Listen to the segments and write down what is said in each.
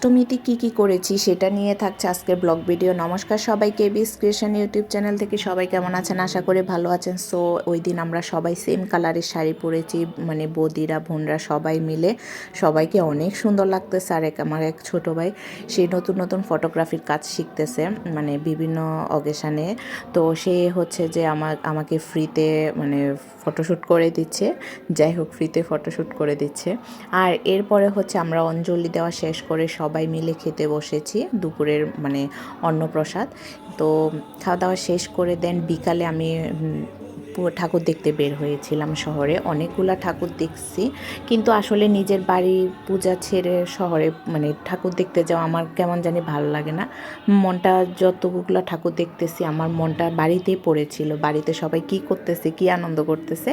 অষ্টমীতে কি করেছি সেটা নিয়ে থাকছে আজকের ব্লগ ভিডিও। নমস্কার সবাইকে, বিস ক্রিয়েশন ইউটিউব চ্যানেল থেকে সবাই কেমন আছেন, আশা করি ভালো আছেন। সো ওই দিন আমরা সবাই সেম কালারের শাড়ি পরেছি, মানে বৌদিরা বোনরা সবাই মিলে, সবাইকে অনেক সুন্দর লাগতেছে। আর আমার এক ছোটো ভাই সে নতুন নতুন ফটোগ্রাফির কাজ শিখতেছে, মানে বিভিন্ন অকেশানে। তো সে হচ্ছে যে আমাকে ফ্রিতে মানে ফটোশ্যুট করে দিচ্ছে, যাই হোক ফ্রিতে ফটোশ্যুট করে দিচ্ছে। আর এরপরে হচ্ছে আমরা অঞ্জলি দেওয়া শেষ করে সবাই মিলে খেতে বসেছি দুপুরের মানে অন্নপ্রসাদ। তো খাওয়া দাওয়া শেষ করে দেন বিকালে আমি ঠাকুর দেখতে বের হয়েছিলাম শহরে। অনেকগুলা ঠাকুর দেখছি, কিন্তু আসলে নিজের বাড়ি পূজা ছেড়ে শহরে মানে ঠাকুর দেখতে যাওয়া আমার কেমন জানি ভালো লাগে না। মনটা যতগুলো ঠাকুর দেখতেছি আমার মনটা বাড়িতেই পড়েছিল, বাড়িতে সবাই কি করতেছে, কি আনন্দ করতেছে।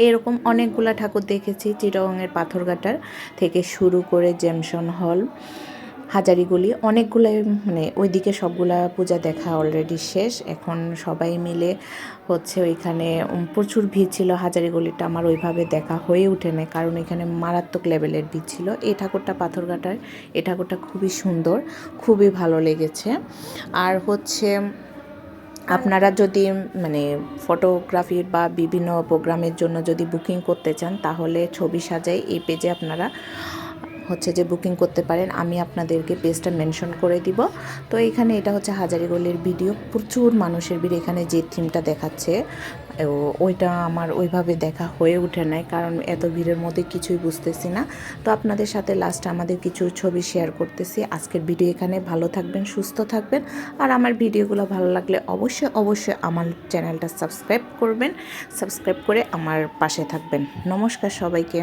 এরকম অনেকগুলা ঠাকুর দেখেছি, চিটাগংয়ের পাথরঘাটার থেকে শুরু করে জেমসন হল, হাজারিগুলি, অনেকগুলো মানে ওইদিকে সবগুলা পূজা দেখা অলরেডি শেষ। এখন সবাই মিলে হচ্ছে ওইখানে প্রচুর ভিড় ছিল। হাজারিগুলিটা আমার ওইভাবে দেখা হয়ে ওঠে না, কারণ এখানে মারাত্মক লেভেলের ভিড় ছিল। এই ঠাকুরটা পাথরঘাটার, এই ঠাকুরটা খুবই সুন্দর, খুবই ভালো লেগেছে। আর হচ্ছে আপনারা যদি মানে ফটোগ্রাফির বা বিভিন্ন প্রোগ্রামের জন্য যদি বুকিং করতে চান, তাহলে ছবি সাজাই এই পেজে আপনারা হচ্ছে যে বুকিং করতে পারেন। আমি আপনাদেরকে পেজটা মেনশন করে দিব। তো এখানে এটা হচ্ছে হাজারিগলির ভিডিও, প্রচুর মানুষের ভিড়। এখানে যে থিমটা দেখাচ্ছে ওইটা আমার ওইভাবে দেখা হয়ে ওঠে নাই, কারণ এত ভিড়ের মধ্যে কিছুই বুঝতেছি না। তো আপনাদের সাথে লাস্টে আমাদের কিছু ছবি শেয়ার করতেছি। আজকের ভিডিও এখানে, ভালো থাকবেন, সুস্থ থাকবেন। আর আমার ভিডিওগুলো ভালো লাগলে অবশ্যই আমার চ্যানেলটা সাবস্ক্রাইব করবেন, সাবস্ক্রাইব করে আমার পাশে থাকবেন। নমস্কার সবাইকে।